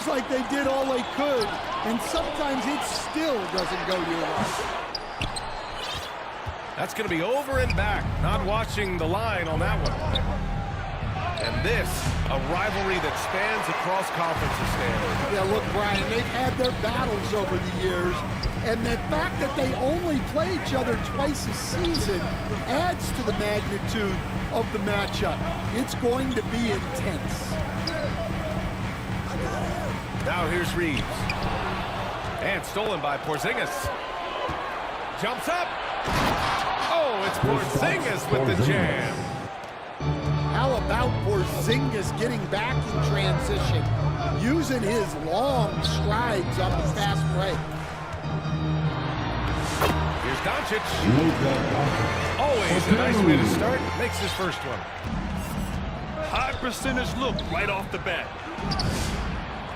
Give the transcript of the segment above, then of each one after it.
seems like they did all they could, and sometimes it still doesn't go your way. That's going to be over and back. Not watching the line on that one. And this, a rivalry that spans across conferences, Stan. Yeah, look, Brian, they've had their battles over the years, and the fact that they only play each other twice a season adds to the magnitude of the matchup. It's going to be intense. Now here's Reeves. And stolen by Porzingis. Jumps up. Oh, it's Porzingis with the jam. How about Porzingis getting back in transition, using his long strides on the fast break? Here's Doncic. Always a nice way to start. Makes his first one. High percentage look right off the bat.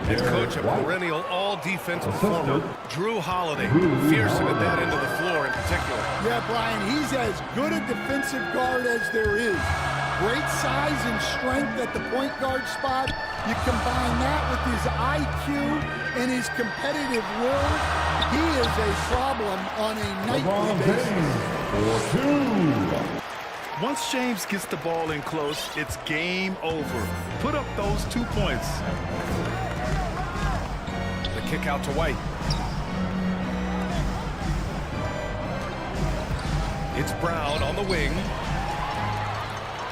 Head coach, a perennial all-defense performer, Drew Holiday, fearsome at that end of the floor in particular. Yeah, Brian, he's as good a defensive guard as there is. Great size and strength at the point guard spot. You combine that with his IQ and his competitive will, he is a problem on a nightly basis. Once James gets the ball in close, it's game over. Put up those 2 points. The kick out to White. It's Brown on the wing.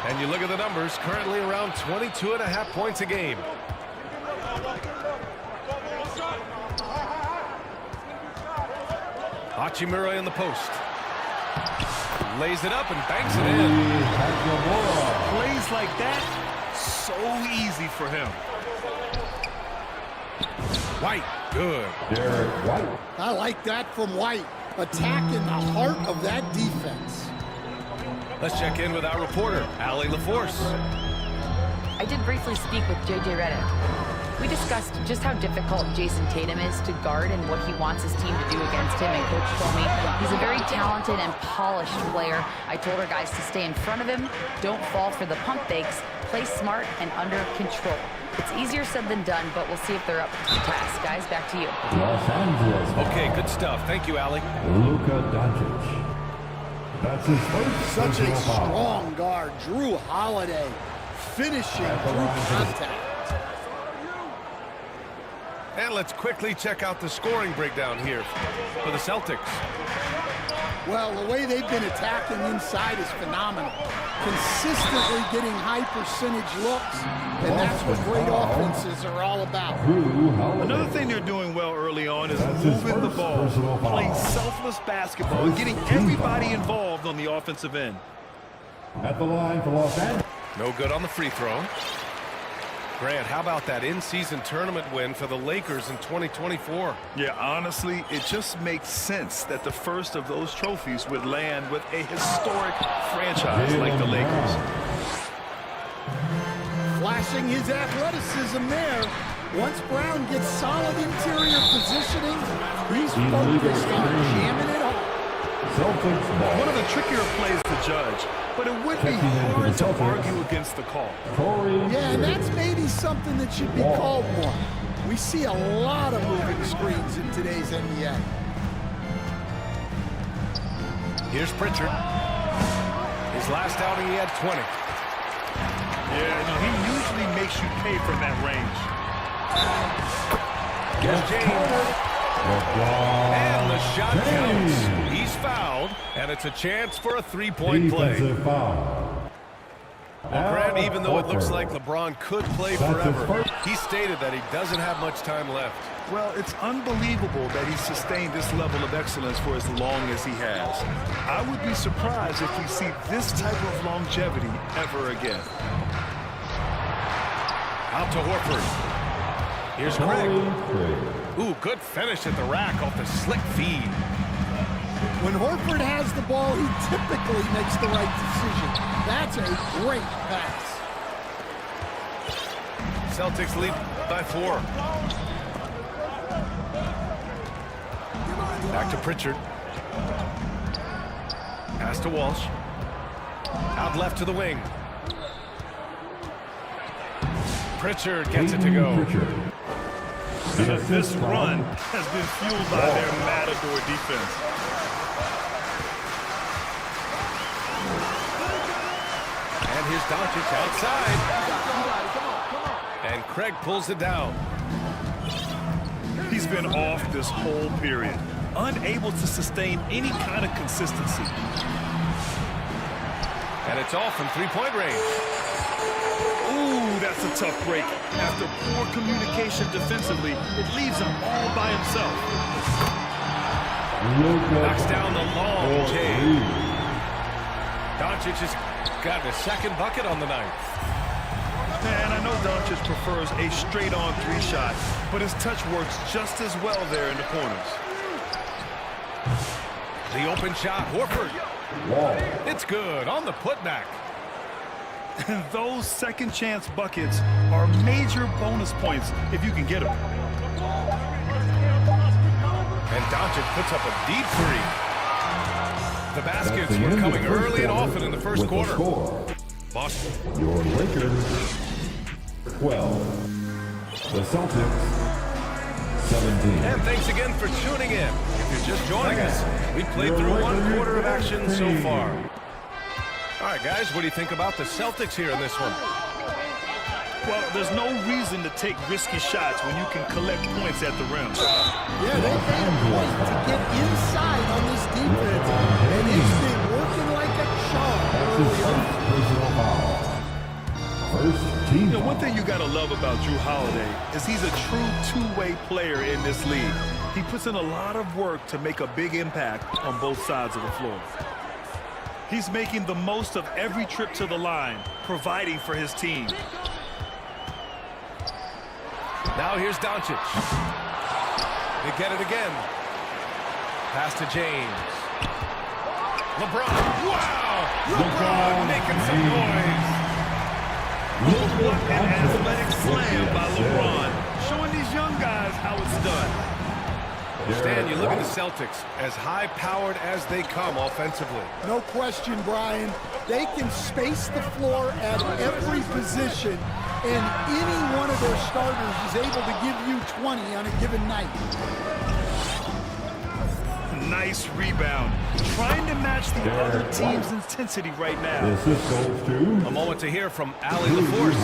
And you look at the numbers, currently around 22.5 points a game. Hachimura in the post. Lays it up and banks it in. Plays like that, so easy for him. White, good. White. I like that from White, attacking the heart of that defense. Let's check in with our reporter, Allie LaForce. I did briefly speak with J.J. Redick. We discussed just how difficult Jason Tatum is to guard and what he wants his team to do against him, and Coach told me he's a very talented and polished player. I told our guys to stay in front of him, don't fall for the pump fakes, play smart and under control. It's easier said than done, but we'll see if they're up to the task. Guys, back to you. Los Angeles. Okay, good stuff. Thank you, Allie. Luka Doncic. That's his first. Such a personal foul. strong guard, Drew Holiday, finishing through contact. And let's quickly check out the scoring breakdown here for the Celtics. Well, the way they've been attacking inside is phenomenal. Consistently getting high percentage looks, and that's what great offenses are all about. Another thing they're doing well early on is moving the ball, playing selfless basketball, and getting everybody involved on the offensive end. At the line for Los Angeles. No good on the free throw. Grant, how about that in-season tournament win for the Lakers in 2024? Yeah, honestly, it just makes sense that the first of those trophies would land with a historic franchise like the Lakers. Flashing his athleticism there. Once Brown gets solid interior positioning, he's focused on jamming it home. Celtics ball. One of the trickier plays to judge, but it would be hard to argue against the call. Yeah, and that's maybe something that should be called more. We see a lot of moving screens in today's NBA. Here's Pritchard. His last outing, he had 20. Yeah, no, he usually makes you pay from that range. Here's James. And the shot counts. He's fouled, and it's a chance for a three-point play. Foul. Well, Grant, even though it looks like LeBron could play forever, he stated that he doesn't have much time left. Well, it's unbelievable that he's sustained this level of excellence for as long as he has. I would be surprised if we see this type of longevity ever again. Out to Horford. Here's Craig. Ooh, good finish at the rack off the slick feed. When Horford has the ball, he typically makes the right decision. That's a great pass. Celtics lead by 4. Back to Pritchard. Pass to Walsh. Out left to the wing. Pritchard gets it to go. portion of this run has been fueled by their matador defense. And here's Doncic outside. And Craig pulls it down. He's been off this whole period, unable to sustain any kind of consistency. And it's all from three-point range. Ooh, that's a tough break. After poor communication defensively, it leaves him all by himself. Knocks down the long J. Doncic has got a second bucket on the night. And I know Doncic prefers a straight-on three-shot, but his touch works just as well there in the corners. The open shot, Horford. It's good on the putback. And those second-chance buckets are major bonus points if you can get them. And Doncic puts up a deep three. The baskets were coming early and often in the first quarter. Boston. Your Lakers 12. The Celtics 17. And thanks again for tuning in. If you're just joining us, we played through one quarter of action so far. All right, guys, what do you think about the Celtics here in this one? Well, there's no reason to take risky shots when you can collect points at the rim. Yeah, they made a point to get inside on this defense, and it's been working like a charm early on. Personal foul. First team. You know, one thing you got to love about Jrue Holiday is he's a true two-way player in this league. He puts in a lot of work to make a big impact on both sides of the floor. He's making the most of every trip to the line, providing for his team. Now here's Doncic. They get it again. Pass to James. LeBron. Wow! LeBron making some noise. What an athletic slam by LeBron, showing these young guys how it's done. Stan, you look at the Celtics, as high-powered as they come offensively. No question, Brian. They can space the floor at every position, and any one of their starters is able to give you 20 on a given night. Nice rebound. Trying to match the other team's intensity right now. The assist goes to A moment to hear from Allie LaForce.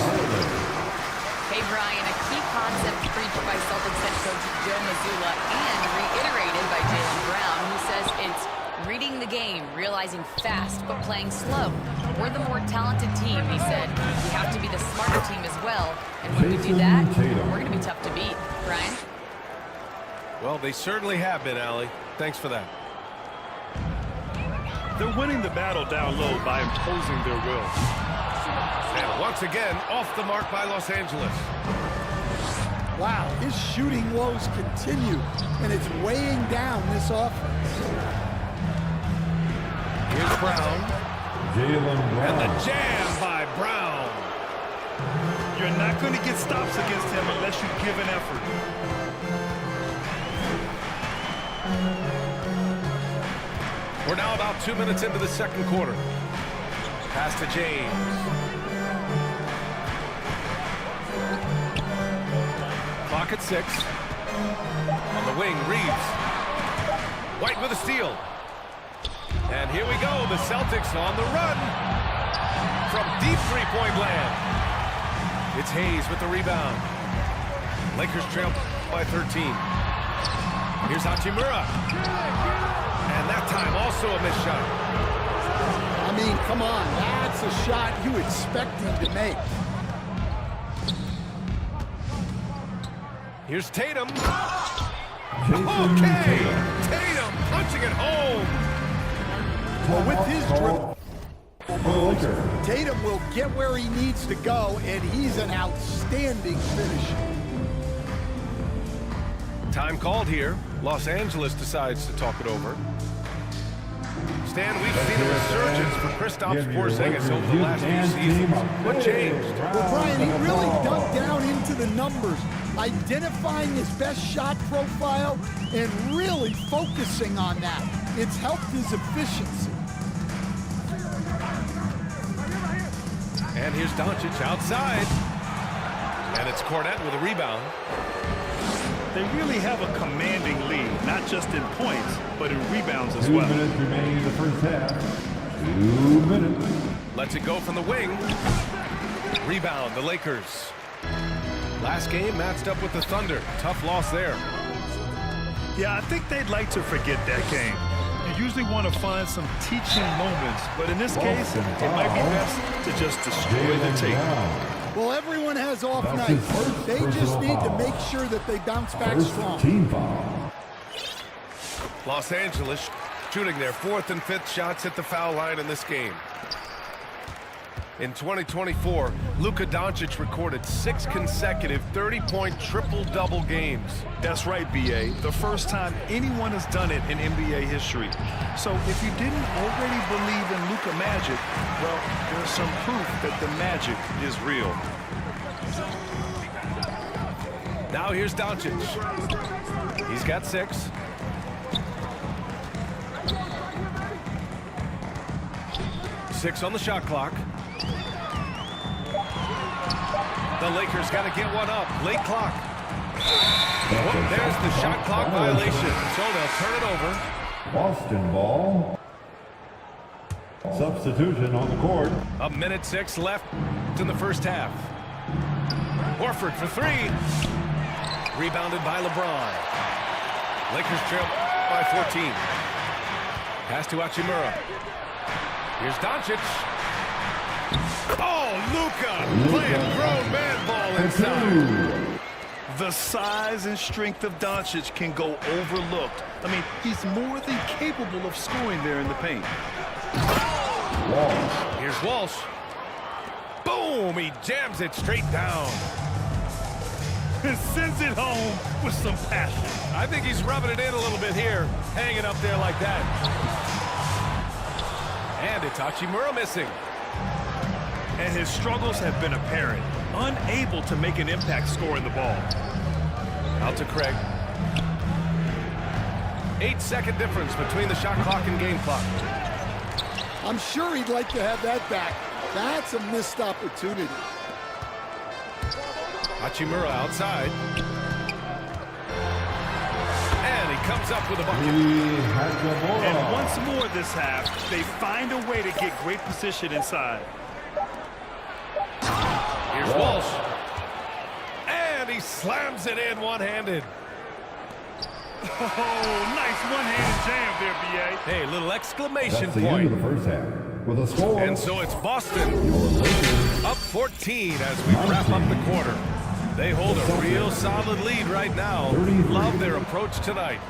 Hey, Brian, a key concept preached by Celtics head coach Joe Mazzulla and reiterated by Jaylen Brown, who says it's reading the game, realizing fast, but playing slow. We're the more talented team, he said. We have to be the smarter team as well. And when we do that, we're going to be tough to beat. Brian? Well, they certainly have been, Allie. Thanks for that. They're winning the battle down low by imposing their will. And once again, off the mark by Los Angeles. Wow, his shooting woes continue, and it's weighing down this offense. Here's Brown. Jaylen And the Brown. jam by Brown. You're not going to get stops against him unless you give an effort. We're now about 2 minutes into the second quarter. Pass to James. Clock at 6. On the wing, Reeves. White with a steal. And here we go, the Celtics on the run. From deep three-point land. It's Hayes with the rebound. Lakers trail by 13. Here's Hachimura. And that time also a missed shot. I mean, come on, that's a shot you expect him to make. Here's Tatum. Jason Okay, Tatum. Tatum punching it home. Well, with his dribble, Lakers. Tatum will get where he needs to go, and he's an outstanding finisher. Time called here. Los Angeles decides to talk it over. Stan, we've seen a resurgence for Kristaps Porzingis over the last few seasons. What changed? Well, Brian, he really dug down into the numbers, identifying his best shot profile and really focusing on that. It's helped his efficiency. And here's Doncic outside. And it's Cornette with a rebound. They really have a commanding lead, not just in points, but in rebounds as 2 well. minutes remaining in the first half. 2 minutes. Lets it go from the wing. Rebound, the Lakers. Last game matched up with the Thunder. Tough loss there. Yeah, I think they'd like to forget that game. You usually want to find some teaching moments, but in this case, it might be best to just destroy the tape. Well, everyone has off That's his nights. first They just personal need to foul. make sure that they bounce back First strong. team foul. Los Angeles shooting their 4th and 5th shots at the foul line in this game. In 2024, Luka Doncic recorded 6 consecutive 30-point triple-double games. That's right, B.A. The first time anyone has done it in NBA history. So if you didn't already believe in Luka magic, well, there's some proof that the magic is real. Now here's Doncic. He's got 6. Six on the shot clock. The Lakers got to get one up. Late clock. Whoop, there's the shot clock violation. So they'll turn it over. Boston ball. Substitution on the court. 1:06 left in the first half. Horford for 3. Rebounded by LeBron. Lakers trail by 14. Pass to Hachimura. Here's Doncic. Oh, Luka playing grown man ball inside. The size and strength of Doncic can go overlooked. I mean, he's more than capable of scoring there in the paint. Here's Walsh. Boom! He jams it straight down. And sends it home with some passion. I think he's rubbing it in a little bit here, hanging up there like that. And it's Hachimura missing. And his struggles have been apparent. Unable to make an impact scoring the ball. Out to Craig. 8-second difference between the shot clock and game clock. I'm sure he'd like to have that back. That's a missed opportunity. Hachimura outside. And he comes up with a bucket. And once more this half, they find a way to get great position inside. Here's Walsh. And he slams it in one-handed. Oh, nice one-handed jam there, B.A. Hey, little exclamation That's the end point. of the first half. With a score. And so it's Boston Your Lakers up 14 as we wrap up the quarter. They hold a real solid lead right now. 33. Love their approach tonight.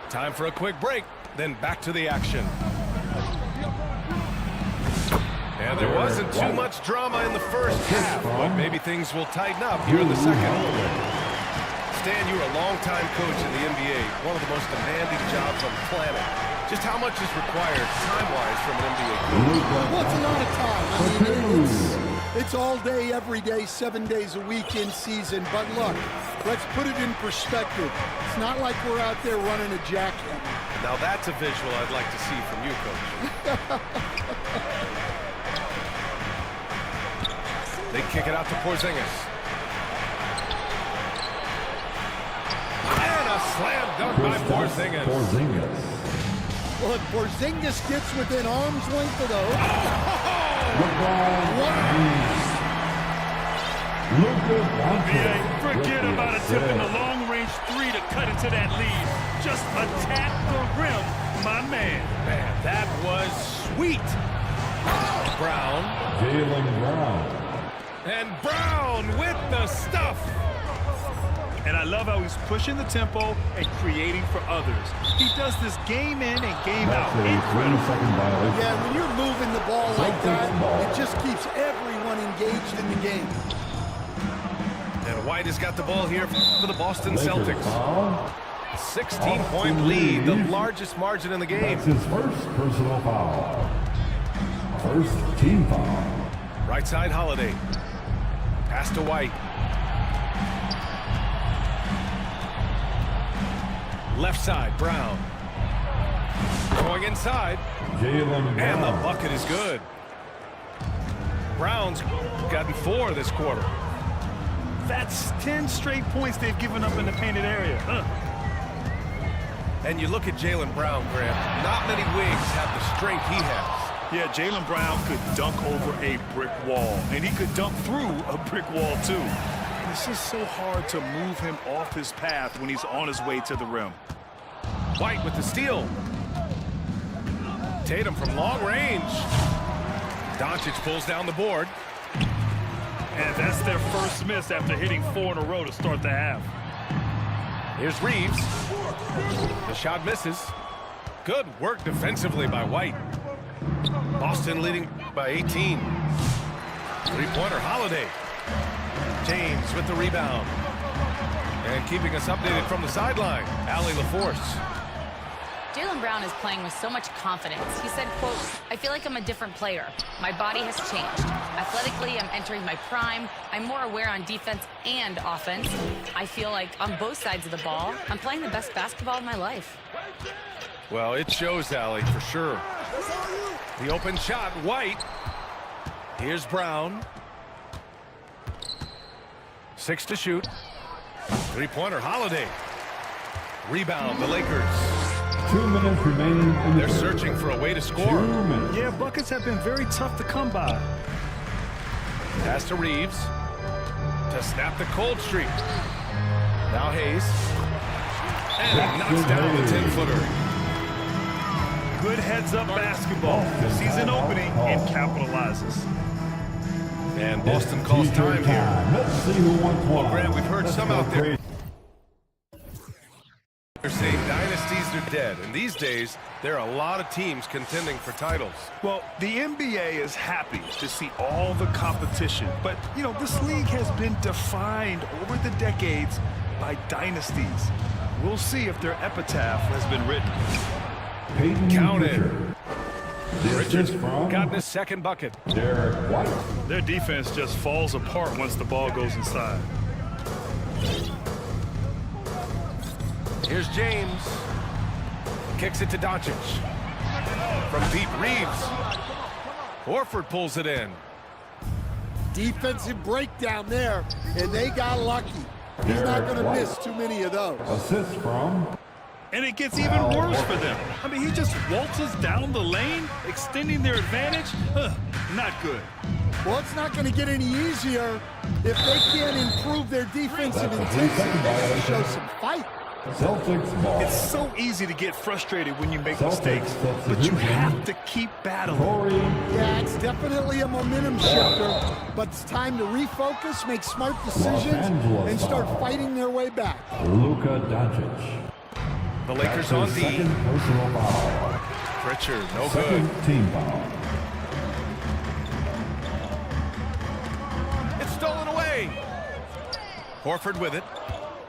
Time for a quick break, then back to the action. And there wasn't too much drama in the first half, but maybe things will tighten up here in the second. Stan, you were a long-time coach in the NBA, one of the most demanding jobs on the planet. Just how much is required time-wise from an NBA coach? Well, it's a lot of time. I mean, it's all day, every day, 7 days a week in season. But look, let's put it in perspective. It's not like we're out there running a jackhammer. Now that's a visual I'd like to see from you, Coach. They kick it out to Porzingis. And a slam dunk by Porzingis. Well, if Porzingis gets within arm's length of those. Forget about attempting a long-range 3 to cut into that lead. Just attack the rim, my man. Man, that was sweet. Brown. Jaylen Brown. And Brown with the stuff. And I love how he's pushing the tempo and creating for others. He does this game in and game out. That's a 3-second violation. Yeah, when you're moving the ball like that, it just keeps everyone engaged in the game. And White has got the ball here for the Boston Lakers Celtics. foul. 16-point lead, the largest margin in the game. That's his first personal foul. First team foul. Right side, Holiday. Pass to White. Left side, Brown. Going inside. Jaylen Brown. And the bucket is good. Brown's gotten 4 this quarter. That's 10 straight points they've given up in the painted area. And you look at Jaylen Brown, Grant, not many wings have the strength he has. Yeah, Jaylen Brown could dunk over a brick wall, and he could dunk through a brick wall, too. It's just so hard to move him off his path when he's on his way to the rim. White with the steal. Tatum from long range. Doncic pulls down the board. And that's their first miss after hitting 4 in a row to start the half. Here's Reeves. The shot misses. Good work defensively by White. Boston leading by 18. Three-pointer Holiday. James with the rebound. And keeping us updated from the sideline, Allie LaForce. Jaylen Brown is playing with so much confidence. He said, quote, "I feel like I'm a different player. My body has changed. Athletically, I'm entering my prime. I'm more aware on defense and offense. I feel like on both sides of the ball, I'm playing the best basketball of my life." Well, it shows, Allie, for sure. The open shot, White. Here's Brown. 6 to shoot. Three-pointer Holiday. Rebound, the Lakers. 2 minutes remaining in the They're third. searching for a way to 2 score. minutes. Yeah, buckets have been very tough to come by. Pass to Reeves. To snap the cold streak. Now Hayes. And he knocks down the 10-footer. Good heads-up basketball. Sees an opening and capitalizes. And Boston calls time here. Let's see who wants one. Well, Grant, we've heard Let's some go out there. crazy. They're saying dynasties are dead. And these days, there are a lot of teams contending for titles. Well, the NBA is happy to see all the competition. But, you know, this league has been defined over the decades by dynasties. We'll see if their epitaph has been written. Peyton Counted. Pritchard. The Richards assist from got his second bucket. Derek White. Their defense just falls apart once the ball goes inside. Here's James. Kicks it to Doncic. From deep, Reeves. Horford pulls it in. Defensive breakdown there, and they got lucky. He's not going to miss too many of those. Assist from And it gets even worse for them. I mean, he just waltzes down the lane, extending their advantage. Not good. Well, it's not going to get any easier if they can't improve their defensive That's a intensity. 3-second They have to show violation. some fight. Celtics ball. It's so easy to get frustrated when you make Celtics mistakes, but you substitution. have to keep battling. Corey. Yeah, it's definitely a momentum shifter, but it's time to refocus, make smart decisions, Angeles and start foul. fighting their way back. Luka Doncic. The Lakers That's on his D. second personal foul. Pritchard, no good. Second team foul. It's stolen away. Horford with it.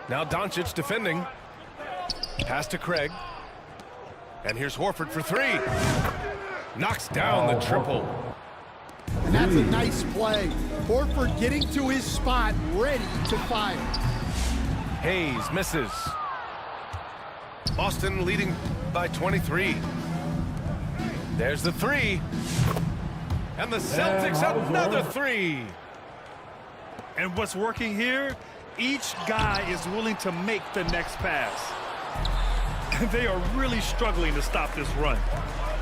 Now Doncic defending. Pass to Craig. And here's Horford for 3. Knocks down the triple. And that's a nice play. Horford getting to his spot, ready to fire. Hayes misses. Boston leading by 23. There's the 3. And the Celtics another 3. And what's working here? Each guy is willing to make the next pass. They are really struggling to stop this run.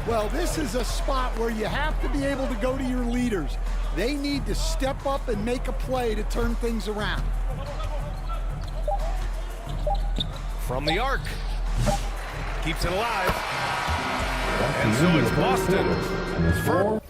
Well, this is a spot where you have to be able to go to your leaders. They need to step up and make a play to turn things around. From the arc. Keeps it alive. And so it's Boston. And the score?